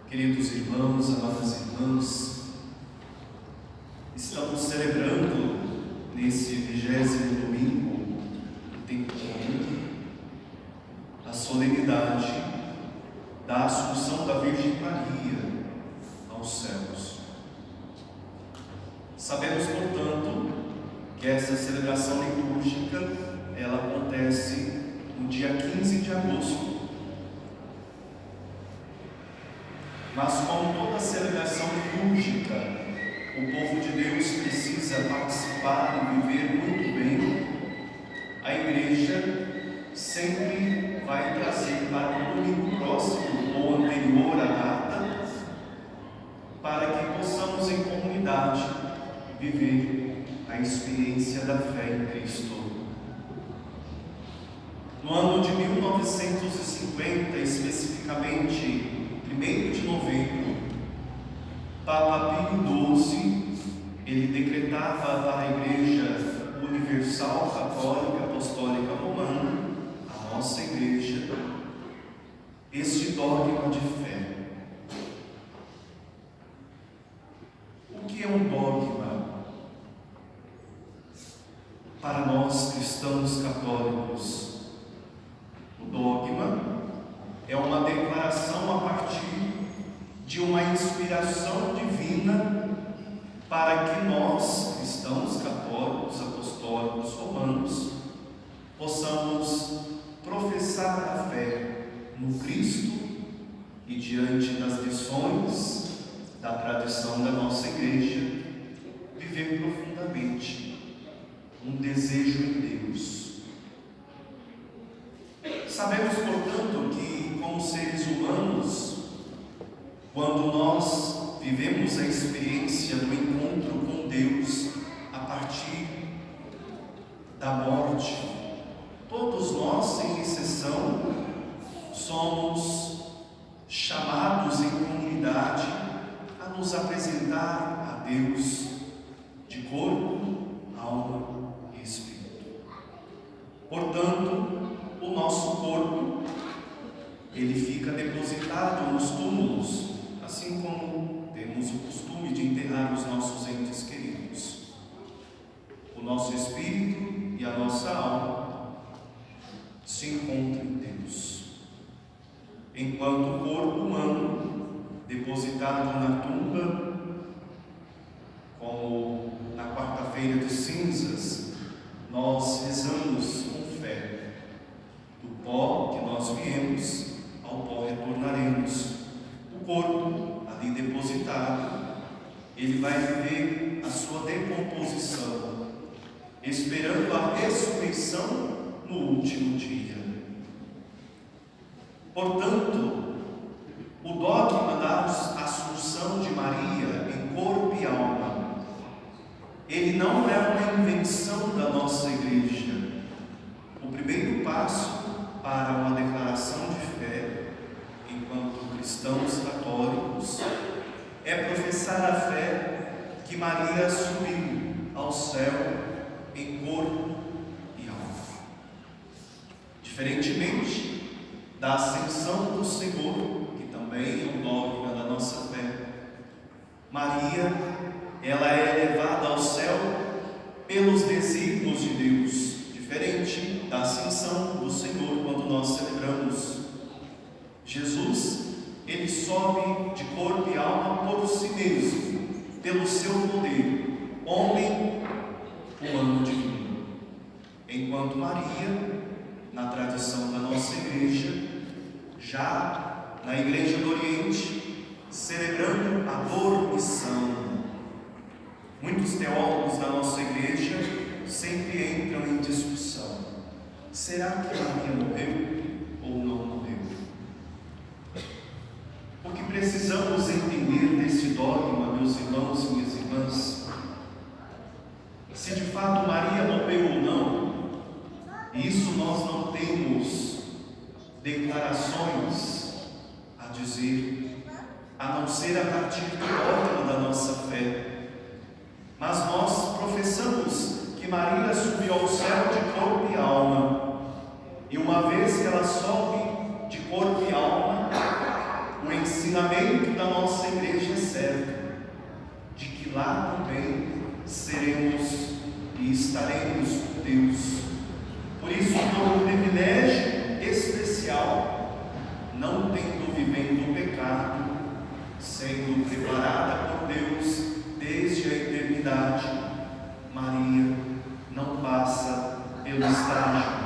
Queridos irmãos, amadas irmãs, estamos celebrando nesse 20º domingo do tempo comum a solenidade da Assunção da Virgem Maria aos céus. Sabemos, portanto, que essa celebração litúrgica ela acontece no dia 15 de agosto. Mas como toda celebração litúrgica, o povo de Deus precisa participar e viver muito bem, a igreja sempre vai trazer para um domingo próximo ou anterior à data, para que possamos em comunidade viver a experiência da fé em Cristo. No ano de 1950, especificamente 1º de novembro, Papa Pio XII, ele decretava para a Igreja Universal Católica Apostólica Romana, a nossa Igreja, este dogma de fé. O que é um dogma? Para nós cristãos católicos, o dogma é uma declaração a partir de uma inspiração divina para que nós, cristãos católicos, apostólicos, romanos, possamos professar a fé no Cristo e diante das lições da tradição da nossa igreja, viver profundamente um desejo em Deus. Sabemos, portanto, que como seres humanos, quando nós vivemos a experiência do encontro com Deus a partir da morte, todos nós, sem exceção, somos chamados em comunidade a nos apresentar a Deus de corpo, alma e espírito. Portanto, o nosso corpo, ele fica depositado nos túmulos, assim como temos o costume de enterrar os nossos entes queridos. O nosso espírito e a nossa alma se encontram em Deus. Enquanto o corpo humano, depositado na tumba, como na quarta-feira de cinzas, nós rezamos com fé: do pó que nós viemos, ao pó retornaremos. O corpo ali depositado, ele vai viver a sua decomposição, esperando a ressurreição no último dia. Portanto, o dogma da Assunção de Maria em corpo e alma, ele não é uma invenção da nossa igreja. O primeiro passo para uma declaração de fé, enquanto cristãos católicos, é professar a fé que Maria subiu ao céu em corpo e alma. Diferentemente da ascensão do Senhor, que também é um dogma da nossa fé, Maria, ela é elevada ao céu pelos desígnios de Deus, diferente da ascensão do Senhor quando nós celebramos. Jesus, ele sobe de corpo e alma por si mesmo, pelo seu poder, homem, humano divino. Enquanto Maria, na tradição da nossa igreja, já na Igreja do Oriente, celebrando a dormição. Muitos teólogos da nossa igreja sempre entram em discussão: será que Maria morreu ou não morreu? precisamos entender desse dogma, meus irmãos e minhas irmãs, se de fato Maria morreu ou não, isso nós não temos declarações a dizer, a não ser a partir do dogma da nossa fé. Mas nós professamos que Maria subiu ao céu de corpo e alma, e uma vez que ela sobe de corpo e alma, o ensinamento da nossa igreja é certo, de que lá também seremos e estaremos com Deus. Por isso, por um privilégio especial, não tendo vivendo o pecado, sendo preparada por Deus desde a eternidade, Maria não passa pelo estágio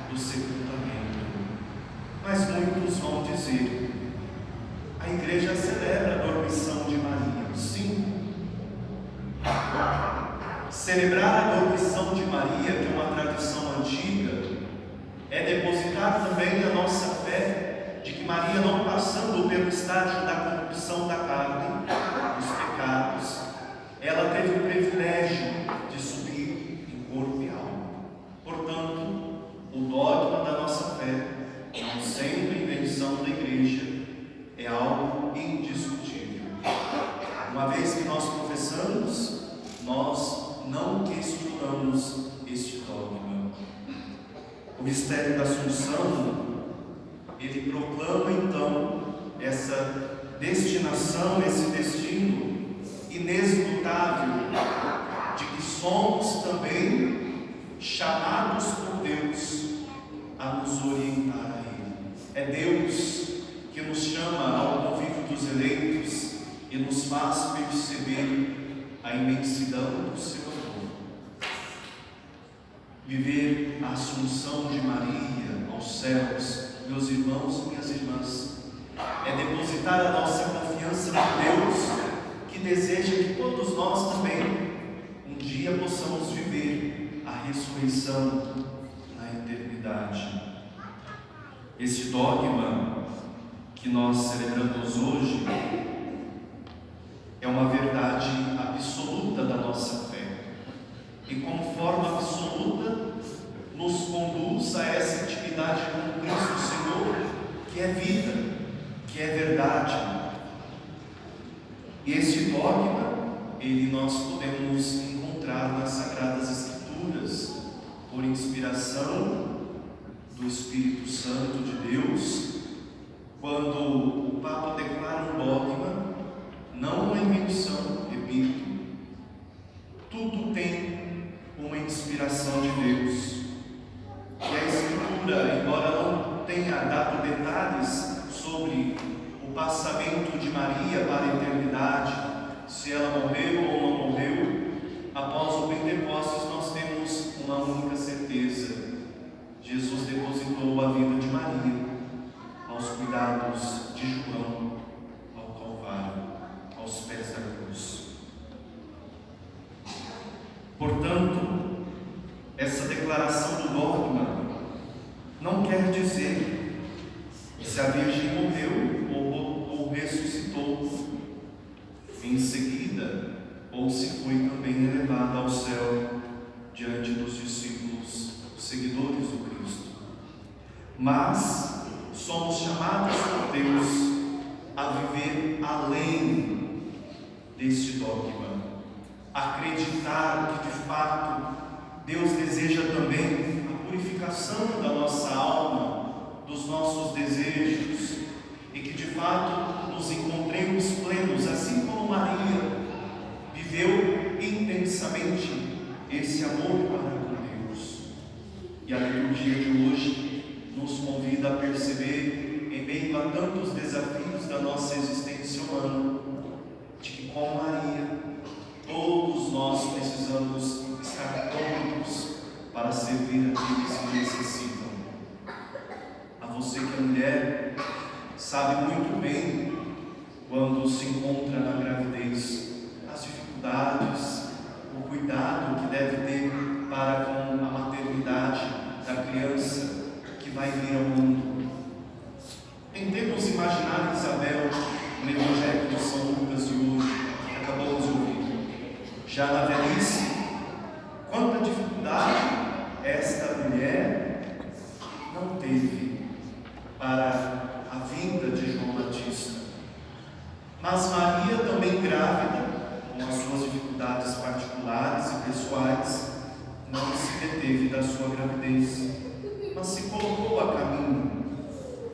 do sepultamento. Mas muitos vão dizer: a igreja celebra a dormição de Maria. Sim. Celebrar a dormição de Maria, que é uma tradição antiga, é depositar também a nossa fé de que Maria, não passando pelo estágio da corrupção da carne, dos pecados, ela teve o privilégio de subir em corpo e alma. Portanto, o dogma da nossa fé, não sendo invenção da igreja, é algo indiscutível. Uma vez que nós professamos, nós não questionamos este dogma. O mistério da Assunção, ele proclama então essa destinação, esse destino inesgotável de que somos também chamados por Deus a nos orientar a Ele. É Deus que nos chama ao convívio dos eleitos e nos faz perceber a imensidão do seu amor. Viver a Assunção de Maria aos céus, meus irmãos e minhas irmãs, é depositar a nossa confiança em Deus, que deseja que todos nós também um dia possamos viver a ressurreição na eternidade. Este dogma que nós celebramos hoje é uma verdade absoluta da nossa fé, e como forma absoluta nos conduz a essa intimidade com Cristo Senhor, que é vida, que é verdade. E este dogma, ele nós podemos encontrar nas Sagradas Escrituras, por inspiração do Espírito Santo de Deus, quando o Papa declara um dogma, não uma invenção, repito, tudo tem uma inspiração de Deus. E a Escritura, embora não tenha dado detalhes sobre o passamento de Maria para a eternidade, se ela morreu ou não morreu, após o Pentecostes nós temos uma única certeza: Jesus depositou a vida de Maria aos cuidados de João, ao Calvário, aos pés da cruz. Portanto, essa declaração do dogma não quer dizer que se a Virgem morreu ou ressuscitou em seguida, ou se foi também elevada ao céu diante dos discípulos, seguidores do Cristo. Mas somos chamados por Deus a viver além deste dogma, acreditar que de fato Deus deseja também a purificação da nossa alma, dos nossos desejos, e que de fato nos encontremos plenos, assim como Maria viveu intensamente esse amor para com Deus. E a liturgia de hoje nos convida a perceber, em meio a tantos desafios da nossa existência humana, de que com Maria todos nós precisamos estar prontos para servir aqueles que necessitam. A você que é mulher, sabe muito bem quando se encontra na gravidez, as dificuldades, o cuidado que deve ter para com a maternidade da criança que vai vir ao mundo. Tentemos imaginar Isabel levando Mas Maria, também grávida, com as suas dificuldades particulares e pessoais, não se deteve da sua gravidez, mas se colocou a caminho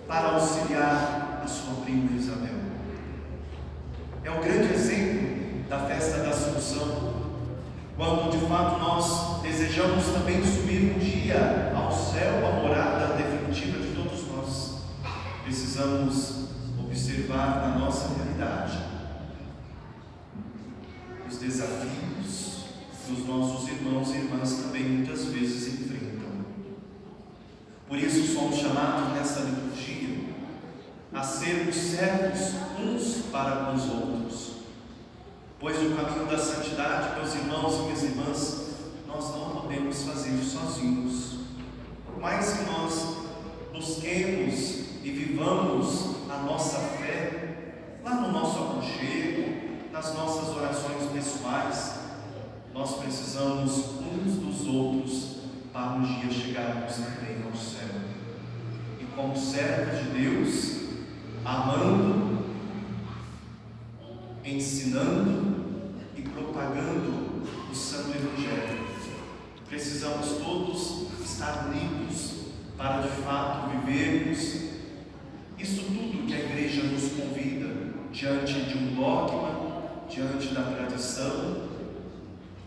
para auxiliar a sua prima Isabel. É o grande exemplo da festa da Assunção, quando de fato nós desejamos também subir um dia ao céu, a morada definitiva de todos nós. Precisamos observar na nossa realidade os desafios que os nossos irmãos e irmãs também muitas vezes enfrentam. Por isso somos chamados nessa liturgia a sermos servos uns para com os outros, pois o caminho da santidade, meus irmãos e minhas irmãs, nós não podemos fazer sozinhos. Por mais que nós busquemos e vivamos a nossa fé lá no nosso aconchego, nas nossas orações pessoais, nós precisamos uns dos outros para um dia chegarmos também ao céu. E como servos de Deus, amando, ensinando e propagando o Santo Evangelho, precisamos todos estar unidos para de fato vivermos isso tudo que a Igreja nos convida diante de um dogma, diante da tradição,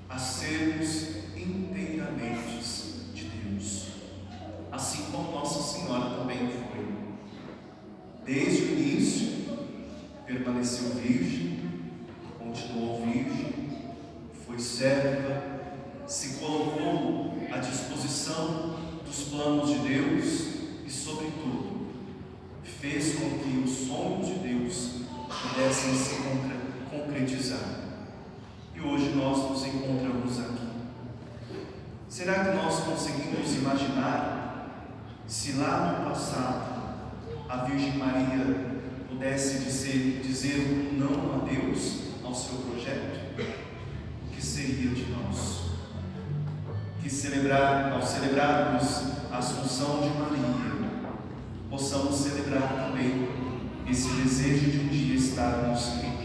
a sermos inteiramente de Deus, assim como Nossa Senhora também foi. Desde o início permaneceu virgem, continuou virgem, foi serva, se colocou à disposição dos planos de Deus e, sobretudo, fez com que os sonhos de Deus pudessem se concretizar. E hoje nós nos encontramos aqui. Será que nós conseguimos imaginar se lá no passado a Virgem Maria pudesse dizer um não a Deus, ao seu projeto? O que seria de nós? Que ao celebrarmos a Assunção de Maria, possamos celebrar também esse desejo de um dia estarmos em